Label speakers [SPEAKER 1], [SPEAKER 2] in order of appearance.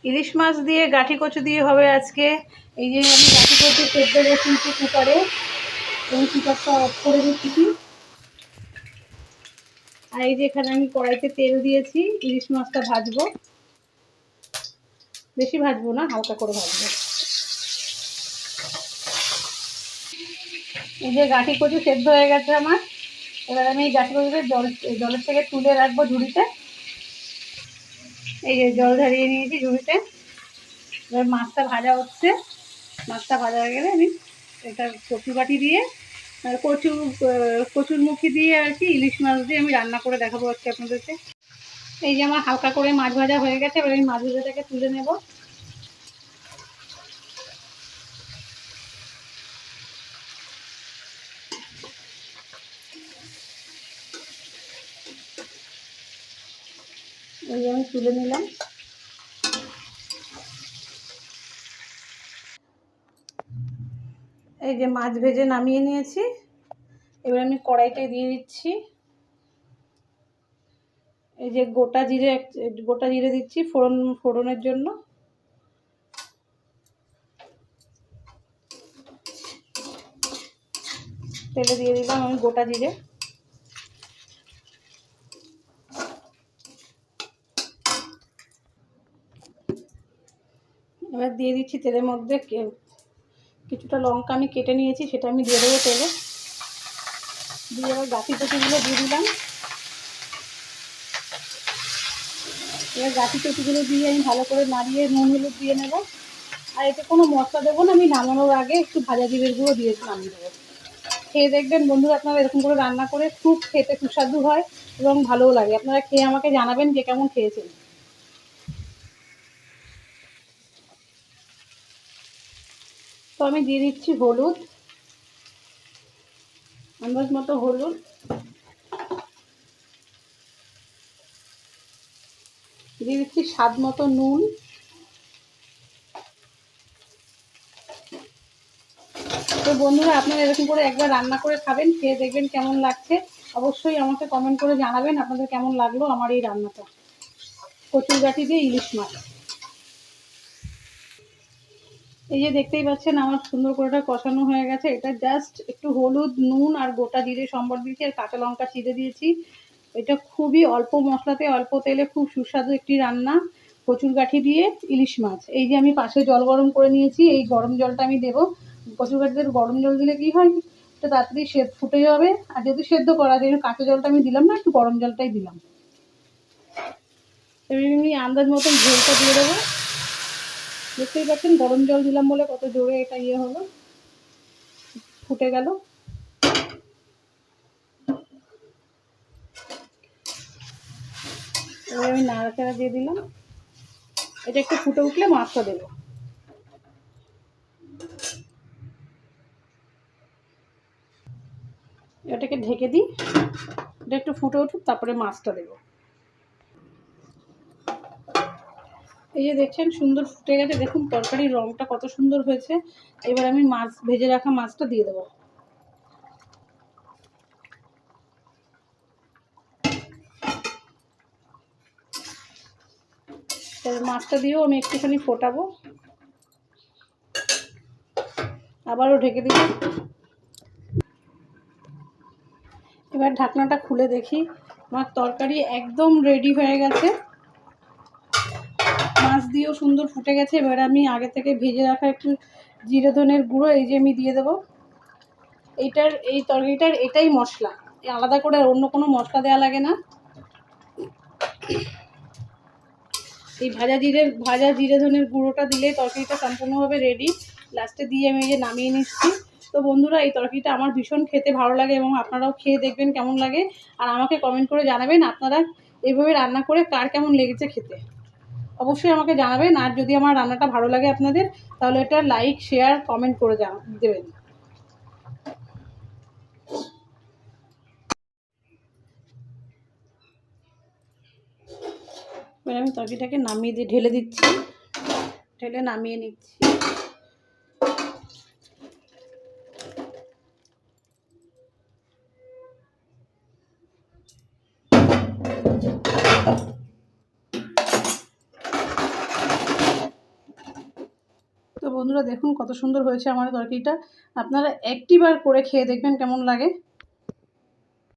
[SPEAKER 1] ইলিশ মাছ দিয়ে গাঠি কচু দিয়ে হবে আজকে। এই যে আমি গাঠি কচু সেদ্ধ বসিয়েছি কুকারে, এবং কুকারটা অফ করে দিচ্ছি। আর এই যে এখানে আমি কড়াইতে তেল দিয়েছি, ইলিশ মাছটা ভাজবো। বেশি ভাজবো না, হালকা করে ভাজবো। এই যে গাঠি কচু সেদ্ধ হয়ে গেছে আমার। এবার আমি এই গাঠি কচুটা জলের থেকে তুলে রাখবো ঝুড়িতে। এই যে জল ঝরিয়ে নিয়েছি ঝুড়িতে। এবার মাছটা ভাজা হচ্ছে। মাছটা ভাজা হয়ে গেলে আমি এটা কচু গাঠি দিয়ে কচুর মুখি দিয়ে আর কি ইলিশ মাছ দিয়ে আমি রান্না করে দেখাবো আজকে আপনাদেরকে। এই যে আমার হালকা করে মাছ ভাজা হয়ে গেছে। এবার আমি মাছ ভাজাটাকে তুলে নেব। এই যে আমি তুলে নিলাম। এই যে মাছ ভেজে নামিয়ে নিয়েছি। এবার আমি কড়াইটায় দিয়ে দিচ্ছি এই যে গোটা জিরে দিচ্ছি ফোড়নের জন্য। তেলে দিয়ে দিলাম আমি গোটা জিরে। এবার দিয়ে দিচ্ছি তেলের মধ্যে কিছুটা লঙ্কা আমি কেটে নিয়েছি, সেটা আমি দিয়ে দেবো তেলে। দিয়ে এবার গাঠি কচুগুলো দিয়ে দিলাম। এবার গাঠি কচুগুলো দিয়ে আমি ভালো করে নাড়িয়ে নুন হলুদ দিয়ে নেব। আর এতে কোনো মশলা দেবো না, আমি নামানোর আগে একটু ভাজা জিরের গুঁড়ো দিয়ে নামিয়ে দেবো। খেয়ে দেখবেন বন্ধুরা, আপনারা এরকম করে রান্না করে খুব খেতে সুস্বাদু হয় এবং ভালোও লাগে। আপনারা খেয়ে আমাকে জানাবেন যে কেমন খেয়েছেন। তো আমি দিয়ে দিচ্ছি হলুদ, আন্দাজ মতো হলুদ। দিয়ে দিচ্ছি স্বাদ মতো নুন। তো বন্ধুরা, আপনারা এরকম করে একবার রান্না করে খাবেন, খেয়ে দেখবেন কেমন লাগছে। অবশ্যই আমাকে কমেন্ট করে জানাবেন আপনাদের কেমন লাগলো আমার এই রান্নাটা, কচুর গাঠি দিয়ে ইলিশ মাছ। এই যে দেখতেই পাচ্ছেন আমার সুন্দর করে কষানো হয়ে গেছে। এটা জাস্ট একটু হলুদ, নুন আর গোটা জিরে সম্বর দিয়েছি, আর কাঁচা লঙ্কা চিড়ে দিয়েছি। এটা খুবই অল্প মশলাতে অল্প তেলে খুব সুস্বাদু একটি রান্না, কচুর গাঠি দিয়ে ইলিশ মাছ। এই যে আমি পাশে জল গরম করে নিয়েছি, এই গরম জলটা আমি দেবো। কচুর গাঠিতে গরম জল দিলে কি হয়, একটু তাড়াতাড়ি ফুটে যাবে। আর যেহেতু সেদ্ধ করা যায়, কাঁচা জলটা আমি দিলাম না, একটু গরম জলটাই দিলাম। এবার আমি আন্দাজ মতন ঝোলটা দিয়ে দেবো। দেখতেই পাচ্ছেন গরম জল দিলাম বলে কত জোরে এটা হলো, ফুটে গেল। এবার আমি নাড়াচাড়া দিয়ে দিলাম। এটা একটু ফুটে উঠলে মাছটা দেবো। এটাকে ঢেকে দিই, এটা একটু ফুটে উঠুক, তারপরে মাছটা দেবো। এই যে দেখছেন সুন্দর ফুটে গেছে, দেখুন তরকারির রঙটা কত সুন্দর হয়েছে। এবার আমি মাছ ভেজে রাখা মাছটা দিয়ে দেবো। মাছটা দিয়েও আমি একটুখানি ফোটাবো, আবারও ঢেকে দিব। এবার ঢাকনাটা খুলে দেখি, আমার তরকারি একদম রেডি হয়ে গেছে। মাছ দিয়েও সুন্দর ফুটে গেছে। এবার আমি আগে থেকে ভেজে রাখা একটু জিরে ধনের গুঁড়ো এই যে আমি দিয়ে দেবো। এই তরকারিটার এটাই মশলা, আলাদা করে অন্য কোনো মশলা দেওয়া লাগে না। এই ভাজা জিরে ধনের গুঁড়োটা দিলে তরকারিটা সম্পূর্ণভাবে রেডি। লাস্টে দিয়ে আমি এই যে নামিয়ে নিচ্ছি। তো বন্ধুরা, এই তরকারিটা আমার ভীষণ খেতে ভালো লাগে এবং আপনারাও খেয়ে দেখবেন কেমন লাগে। আর আমাকে কমেন্ট করে জানাবেন আপনারা এইভাবে রান্না করে কার কেমন লেগেছে খেতে। অবশ্যই আমাকে জানাবেন। আর যদি আমার রান্নাটা ভালো লাগে আপনাদের, তাহলে এটা লাইক, শেয়ার, কমেন্ট করে দেবেন। এবার আমি তরকারিটাকে ঢেলে দিচ্ছি, ঢেলে নামিয়ে নিচ্ছি। তো বন্ধুরা দেখুন কত সুন্দর হয়েছে আমার তরকারিটা। আপনারা একটিবার করে খেয়ে দেখবেন কেমন লাগে।